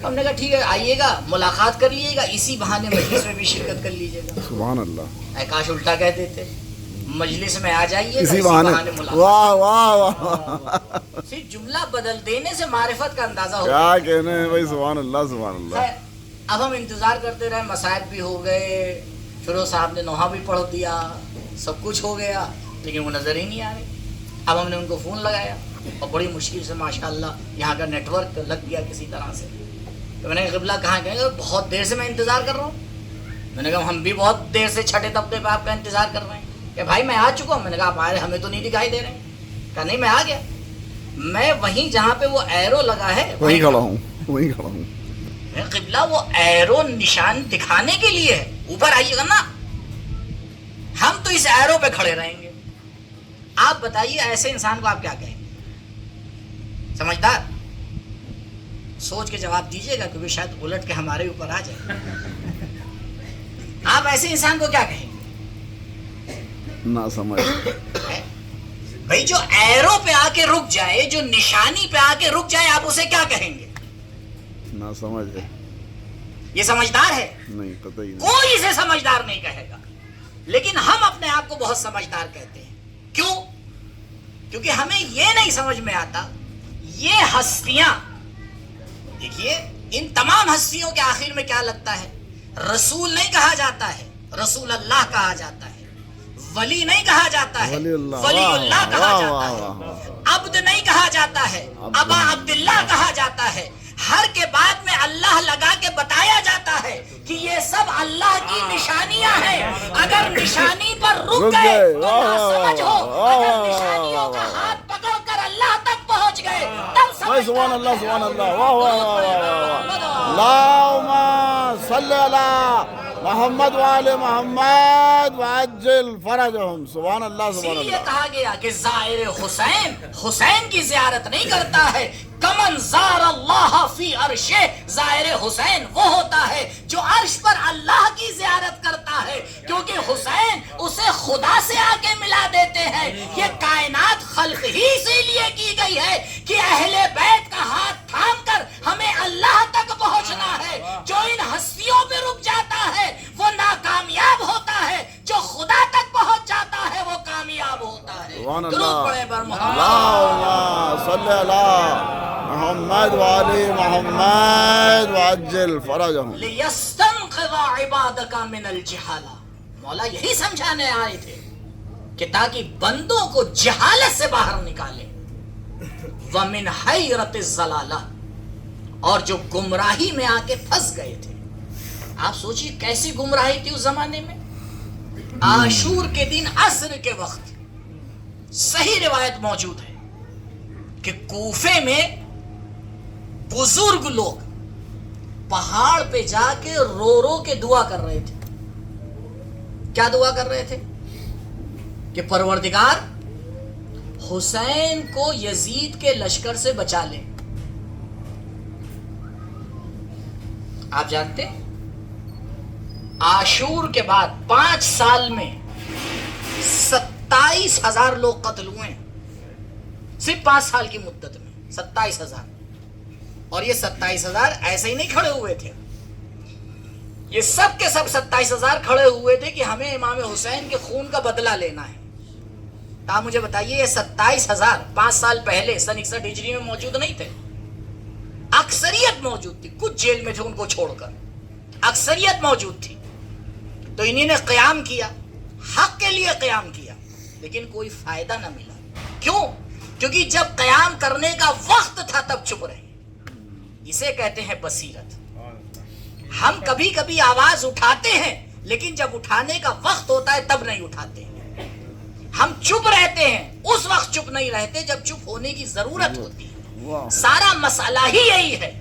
ہم نے کہا ٹھیک ہے آئیے گا، ملاقات کر لیجیے گا، اسی بہانے مجلس میں بھی شرکت کر لیجیے گا. سبحان اللہ. اے کاش الٹا کہتے تھے، مجلس میں آ جائیے گا، اسی بہانے. ملاقات. واہ واہ واہ، صرف جملہ بدل دینے سے معرفت کا اندازہ ہو کیا کہنے ہیں بھائی. سبحان اللہ سبحان اللہ. اب ہم انتظار کرتے رہے، مسائل بھی ہو گئے، فیروز صاحب نے نوحہ بھی پڑھ دیا، سب کچھ ہو گیا، لیکن وہ نظر ہی نہیں آ رہی. اب ہم نے ان کو فون لگایا اور بڑی مشکل سے ماشاءاللہ یہاں کا نیٹ ورک لگ گیا کسی طرح سے. تو میں نے کہا قبلہ کہاں گئے؟ بہت دیر سے میں انتظار کر رہا ہوں. میں نے کہا ہم بھی بہت دیر سے چھٹے طبقے پہ آپ کا انتظار کر رہے ہیں. کہ بھائی میں آ چکا ہوں. میں نے کہا آپ آ رہے، ہمیں تو نہیں دکھائی دے رہے. کہا نہیں میں آ گیا، میں وہیں جہاں پہ وہ ایرو لگا ہے وہیں کھڑا ہوں، وہیں کھڑا ہوں. قبلہ وہ ایرو نشان دکھانے کے لیے ہے، اوپر آئیے گا نا، ہم تو اس ایرو پہ کھڑے رہیں گے. آپ بتائیے ایسے انسان کو آپ کیا کہیں گے؟ سمجھدار سوچ کے جواب دیجیے گا، کیونکہ شاید الٹ کے ہمارے اوپر آ جائے. آپ ایسے انسان کو کیا کہیں گے؟ نہ سمجھ. بھائی جو ایرو پہ آ کے رک جائے، جو نشانی پہ آ کے رک جائے، آپ اسے کیا کہیں گے؟ نہ سمجھ ہے. یہ سمجھدار ہے؟ نہیں، پتہ ہی نہیں. کوئی اسے سمجھدار نہیں کہے گا، لیکن ہم اپنے آپ کو بہت سمجھدار کہتے ہیں. کیوں؟ کیونکہ ہمیں یہ نہیں سمجھ میں آتا یہ ہستیاں، دیکھیے ان تمام ہستیوں کے آخر میں کیا لگتا ہے؟ رسول نہیں کہا جاتا ہے، رسول اللہ کہا جاتا ہے. ولی نہیں کہا جاتا ہے، ولی اللہ کہا جاتا ہے. عبد نہیں کہا جاتا ہے، ابا عبداللہ کہا جاتا ہے. ہر کے بعد میں اللہ لگا کے بتایا جاتا ہے کہ یہ سب اللہ کی نشانیاں ہیں. اگر نشانی پر رک گئے تو ناسمجھ ہو، اگر نشانیوں کا ہاتھ پکڑ کر اللہ تک پہنچ گئے تب سمجھ. سبحان اللہ سبحان اللہ. واہ واہ واہ. اللہم صلی علی محمد وآل محمد وعجل فرجہم. سبحان اللہ سبحان اسی لیے اللہ. کہا گیا کہ زائر حسین کی زیارت نہیں کرتا ہے. کمن زار اللہ فی عرشہ، زائر حسین وہ ہوتا ہے جو عرش پر اللہ کی زیارت کرتا ہے، کیونکہ حسین اسے خدا سے آ کے ملا دیتے ہیں. یہ کائنات خلق ہی اسی لیے کی گئی ہے کہ اہل بیت کا ہاتھ تھام کر ہمیں اللہ تک پہنچنا ہے. جو ان ہستیوں پہ رک جاتا ہے وہ ناکامیاب ہوتا ہے، جو خدا تک پہنچ جاتا ہے وہ کامیاب ہوتا ہے. سبحان درود اللہ. پڑھیں بر محمد. اللہم صلی علی محمد وآل محمد وعجل فرجہم. لِيَسْتَنْقِذَ عِبَادَكَ مِنَ الْجِحَالَةِ. مولا یہی سمجھانے آئے تھے کہ تاکہ بندوں کو جہالت سے باہر نکالے. وَمِنْ حَيْرَةِ الضَّلَالَةِ، اور جو گمراہی میں آ کے پھنس گئے تھے. آپ سوچئے کیسی گمراہی تھی اس زمانے میں. عاشور کے دن عصر کے وقت صحیح روایت موجود ہے کہ کوفے میں بزرگ لوگ پہاڑ پہ جا کے رو رو کے دعا کر رہے تھے. کیا دعا کر رہے تھے؟ کہ پروردگار حسین کو یزید کے لشکر سے بچا لے. آپ جانتے عاشور کے بعد 5 سال میں 27,000 لوگ قتل ہوئے ہیں. صرف 5 سال کی مدت میں 27,000. اور یہ 27,000 ایسے ہی نہیں کھڑے ہوئے تھے، یہ سب کے سب 27,000 کھڑے ہوئے تھے کہ ہمیں امام حسین کے خون کا بدلہ لینا ہے۔ آپ مجھے بتائیے یہ 27,000 5 سال پہلے سن 61 ہجری میں موجود نہیں تھے؟ اکثریت موجود تھی، کچھ جیل میں تھے ان کو چھوڑ کر، اکثریت موجود تھی۔ تو انہی نے قیام کیا، حق کے لیے قیام کیا، لیکن کوئی فائدہ نہ ملا۔ کیوں؟ کیونکہ جب قیام کرنے کا وقت تھا تب چپ رہے۔ اسے کہتے ہیں بصیرت۔ ہم کبھی کبھی آواز اٹھاتے ہیں، لیکن جب اٹھانے کا وقت ہوتا ہے تب نہیں اٹھاتے ہیں۔ ہم چپ رہتے ہیں، اس وقت چپ نہیں رہتے جب چپ ہونے کی ضرورت ہوتی ہے۔ سارا مسئلہ ہی یہی ہے۔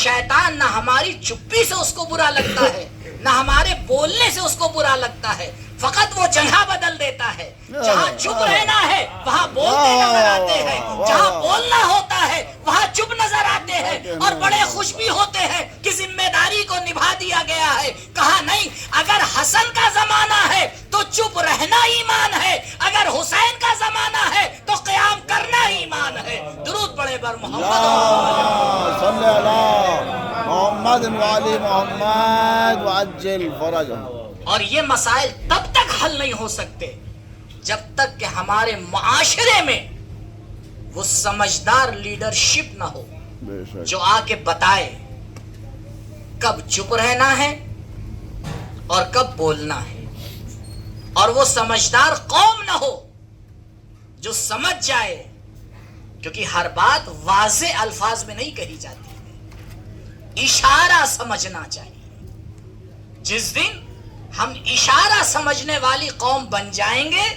شیطان نہ ہماری چپی سے اس کو برا لگتا ہے، نہ ہمارے بولنے سے اس کو برا لگتا ہے، فقط وہ جگہ بدل دیتا ہے۔ جہاں چپ رہنا ہے وہاں بولتے نظر آتے ہیں، جہاں بولنا ہوتا ہے وہاں چپ نظر آتے ہیں، اور بڑے خوش بھی ہوتے ہیں کہ ذمہ داری کو نبھا دیا گیا ہے۔ کہا نہیں، اگر حسن کا زمانہ ہے تو چپ رہنا ایمان ہے، اگر حسین کا زمانہ ہے تو قیام کرنا ایمان ہے۔ درود پڑھے بر محمد صلی اللہ محمد وعلی محمد وعجل فرجہ۔ اور یہ مسائل تب تک حل نہیں ہو سکتے جب تک کہ ہمارے معاشرے میں وہ سمجھدار لیڈرشپ نہ ہو جو آ کے بتائے کب چپ رہنا ہے اور کب بولنا ہے، اور وہ سمجھدار قوم نہ ہو جو سمجھ جائے، کیونکہ ہر بات واضح الفاظ میں نہیں کہی جاتی ہے، اشارہ سمجھنا چاہیے۔ جس دن ہم اشارہ سمجھنے والی قوم بن جائیں گے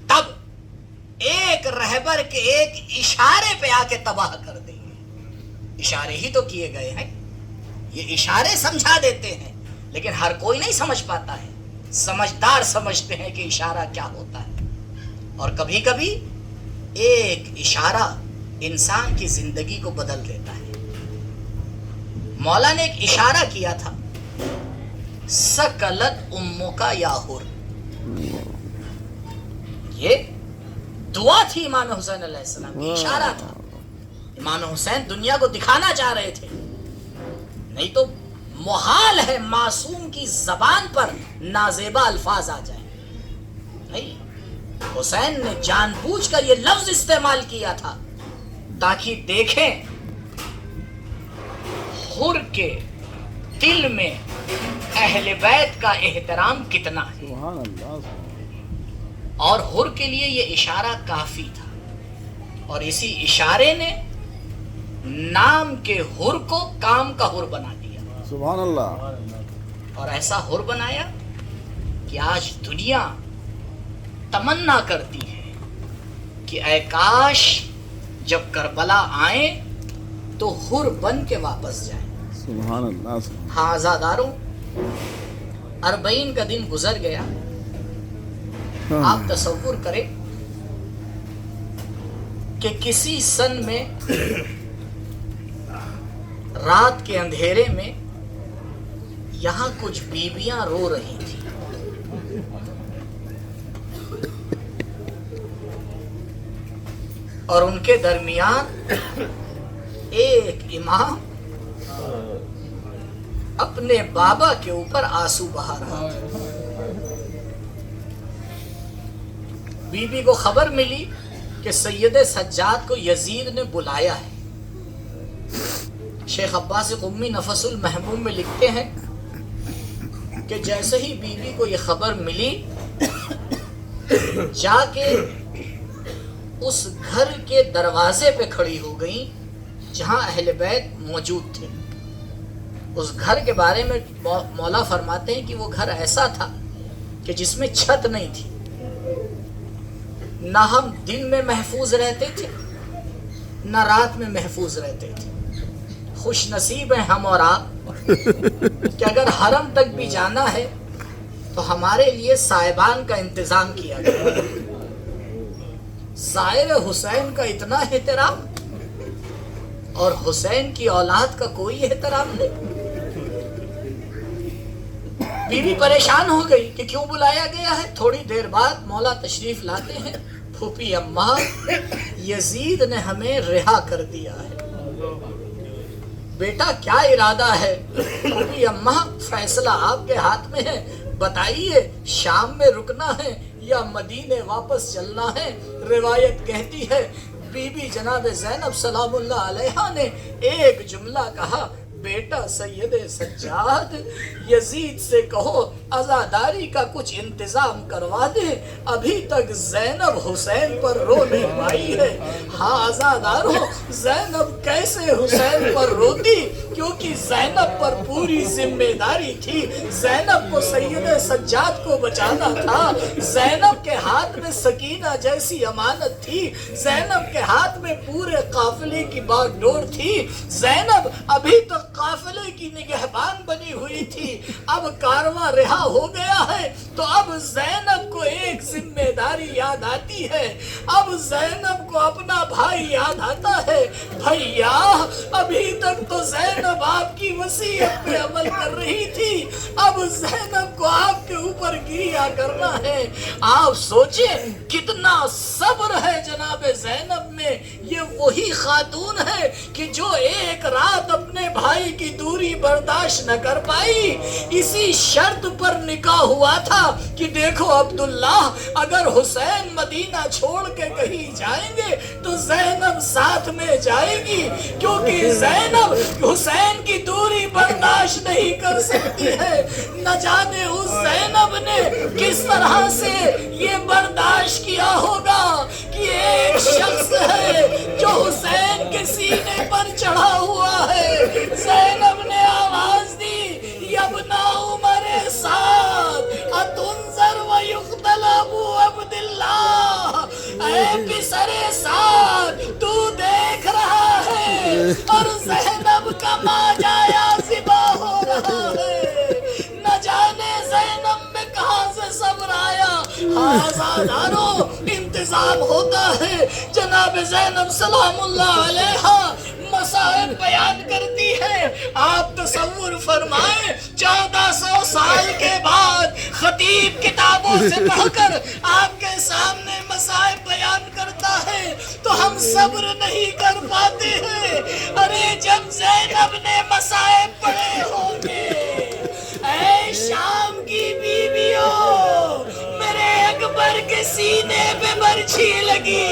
تب ایک رہبر کے ایک اشارے پہ آ کے تباہ کر دیں گے۔ اشارے ہی تو کیے گئے ہیں، یہ اشارے سمجھا دیتے ہیں، لیکن ہر کوئی نہیں سمجھ پاتا ہے۔ سمجھدار سمجھتے ہیں کہ اشارہ کیا ہوتا ہے، اور کبھی کبھی ایک اشارہ انسان کی زندگی کو بدل دیتا ہے۔ مولا نے ایک اشارہ کیا تھا، سکلت امو کا یاہر، یہ دعا تھی امام حسین علیہ السلام کی، اشارہ تھا۔ امام حسین دنیا کو دکھانا چاہ رہے تھے، نہیں تو محال ہے معصوم کی زبان پر نازیبا الفاظ آ جائیں۔ نہیں، حسین نے جان بوجھ کر یہ لفظ استعمال کیا تھا تاکہ دیکھیں حر کے دل میں اہل بیت کا احترام کتنا ہے، سبحان اللہ۔ اور حر کے لیے یہ اشارہ کافی تھا، اور اسی اشارے نے نام کے حر کو کام کا حر بنا دیا، سبحان اللہ۔ اور ایسا حر بنایا کہ آج دنیا تمنا کرتی ہے کہ اے کاش جب کربلا آئیں تو حر بن کے واپس جائیں۔ سبحان اللہ۔ ہاں عزاداروں، 40 کا دن گزر گیا۔ آپ تصور کریں کہ کسی سن میں رات کے اندھیرے میں یہاں کچھ بیویاں رو رہی تھیں، اور ان کے درمیان ایک امام اپنے بابا کے اوپر آنسو بہا رہا تھا۔ بی بی کو خبر ملی کہ سید سجاد کو یزید نے بلایا ہے۔ شیخ عباس قمی نفس المحموم میں لکھتے ہیں کہ جیسے ہی بی بی کو یہ خبر ملی، جا کے اس گھر کے دروازے پہ کھڑی ہو گئیں جہاں اہل بیت موجود تھے۔ اس گھر کے بارے میں مولا فرماتے ہیں کہ وہ گھر ایسا تھا کہ جس میں چھت نہیں تھی، نہ ہم دن میں محفوظ رہتے تھے نہ رات میں محفوظ رہتے تھے۔ خوش نصیب ہیں ہم اور آپ کہ اگر حرم تک بھی جانا ہے تو ہمارے لیے صاحبان کا انتظام کیا گیا۔ صاحب حسین کا اتنا احترام اور حسین کی اولاد کا کوئی احترام نہیں۔ بیوی پریشان ہو گئی کہ کیوں بلایا گیا ہے۔ تھوڑی دیر بعد مولا تشریف لاتے ہیں، پھوپھی اماں، یزید نے ہمیں رہا کر دیا ہے۔ بیٹا کیا ارادہ ہے؟ بولی اماں فیصلہ آپ کے ہاتھ میں ہے، بتائیے شام میں رکنا ہے یا مدینے واپس چلنا ہے؟ روایت کہتی ہے بی بی جناب زینب سلام اللہ علیہا نے ایک جملہ کہا، بیٹا سید سجاد یزید سے کہو عزاداری کا کچھ انتظام کروا دے، ابھی تک زینب حسین پر رو نہیں پائی ہے۔ ہاں عزادارو، زینب کیسے حسین پر روتی؟ کیونکہ زینب پر پوری ذمہ داری تھی، زینب کو سید سجاد کو بچانا تھا، زینب کے ہاتھ میں سکینہ جیسی امانت تھی، زینب کے ہاتھ میں پورے قافلے کی باغ ڈور تھی، زینب ابھی تک قافلے کی نگہبان بنی ہوئی تھی، اب کارواں رہا ہو گیا ہے تو اب زینب کو ایک ذمہ داری یاد آتی ہے، اب زینب کو اپنا بھائی یاد آتا ہے۔ بھیا ابھی تک تو زینب آپ کی وصیت پہ عمل کر رہی تھی، اب زینب کو آپ کے اوپر گریا کرنا ہے۔ آپ سوچیں کتنا صبر ہے جناب زینب میں، یہ وہی خاتون ہے کہ جو ایک رات اپنے بھائی کی دوری برداشت نہ کر پائی، اسی شرط پر نکاح ہوا تھا کہ دیکھو عبداللہ اگر حسین مدینہ چھوڑ کے کہیں جائیں گے تو زینب ساتھ میں جائے گی، کیونکہ زینب حسین کی دوری برداشت نہیں کر سکتی ہے۔ نہ جانے اس زینب نے کس طرح سے یہ برداشت کیا ہوگا کہ ایک شخص ہے جو حسین کے سینے پر چڑھا ہوا ہے۔ زینب نے آواز دی یبنا عمر سعد اتنظر ویقتل ابو عبداللہ، اے پسر سعد تو دیکھ رہا ہے اور زینب کا ماجایا ذبح ہو رہا ہے، نہ جانے زینب میں کہاں سے صبر آیا۔ آزادارو انتظام ہوتا ہے، جناب زینب سلام اللہ علیہا مسائل بیان کرتی ہے۔ آپ تصور فرمائیں 1400 سال کے بعد خطیب کتابوں سے پڑھ کر آپ کے سامنے مسائل بیان کرتا ہے تو ہم صبر نہیں کر پاتے ہیں۔ ارے جب زینب نے مسائل پڑھے ہوں گے، اے شام کی بیویوں میرے اکبر کے سینے پہ برچھی لگی،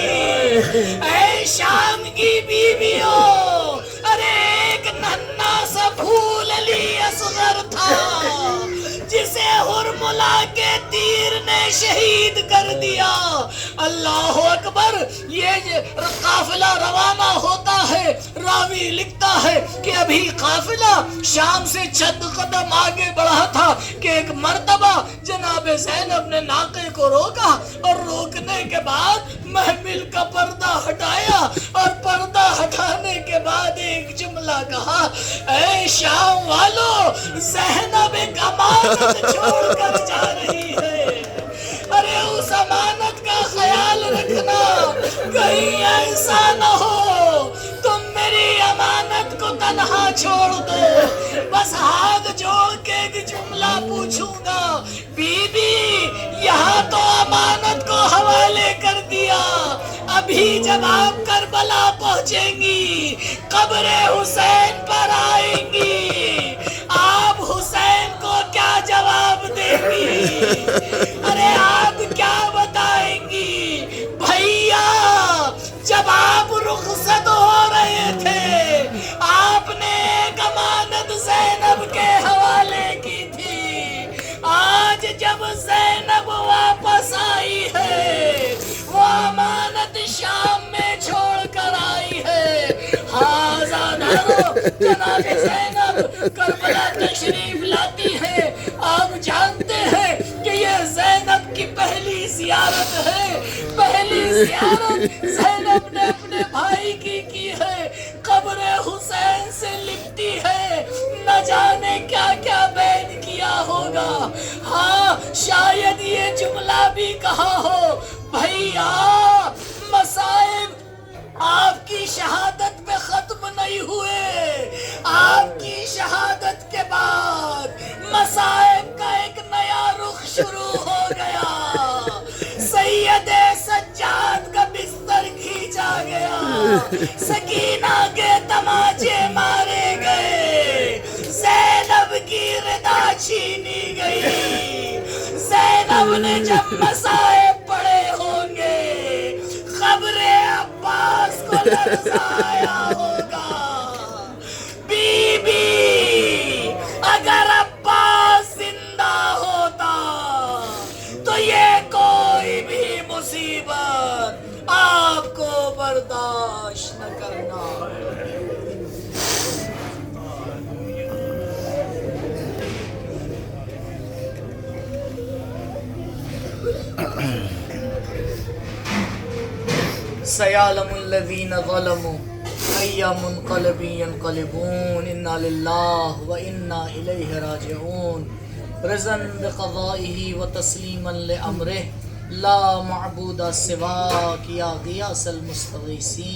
اے شام کی بیویوں ارے ایک ننھا سا پھول علی اصغر تھا جسے حرملا کے تیر نے شہید کر دیا۔ اللہ اکبر، یہ قافلہ روانہ ہوتا ہے، راوی لکھتا ہے کہ ابھی قافلہ شام سے چند قدم آگے بڑھا تھا کہ ایک مرتبہ جناب زینب نے ناقے کو روکا اور روکنے کے بعد محمل کا پردہ ہٹایا اور پردہ ہٹانے کے بعد ایک جملہ کہا، اے شام والو زینب ایک امانت چھوڑ کر جا رہی ہے، ارے اس امانت کا خیال رکھنا، کہیں ایسا نہ ہو تم میری امانت کو تنہا چھوڑ دو۔ بس ہاتھ جوڑ کے ایک جملہ پوچھوں گا، بی بی یہاں تو امانت کو حوالے کر دیا، ابھی جب آپ کربلا پہنچیں گی، قبر حسین پر آئیں گی، آپ حسین کو کیا جواب دیں گی؟ ارے آپ کیا بتائیں گی؟ بھیا جب آپ رخصت ہو رہے تھے آپ نے ایک امانت زینب کے حوالے کی تھی، آج جب زینب واپس آئی ہے وہ امانت شام میں چھوڑ کر آئی ہے۔ ہاں آزادارو، جناب زینب کربلا تشریف لاتی ہے، آپ جانتے ہیں کہ یہ زینب کی پہلی زیارت ہے، پہلی زیارت زینب نے اپنے بھائی کی ہے، قبر حسین سے لپٹی ہے، نہ جانے کیا کیا بیان کیا ہوگا۔ ہاں شاید یہ جملہ بھی کہا ہو، بھیا مصائب آپ کی شہادت پہ ختم نہیں ہوئے، آپ کی شہادت کے بعد مصائب کا ایک نیا رخ شروع ہو گیا، سید سجاد کا بستر کھینچا گیا، سکینہ کے تماچے مارے گئے، چھینی گئی. زینب نے جب مسائے پڑے ہوں گے خبر عباس کو لرزایا ہوگا. بی بی اگر عباس زندہ ہوتا تو یہ کوئی بھی مصیبت آپ کو برداشت نہ کرنا. سیعلم الذین ظلموا ای منقلب ینقلبون. انا للہ و انا الیہ راجعون. رضا بقضائہ و تسلیما لامرہ لا معبود سواک یا غیاث المستغیثین.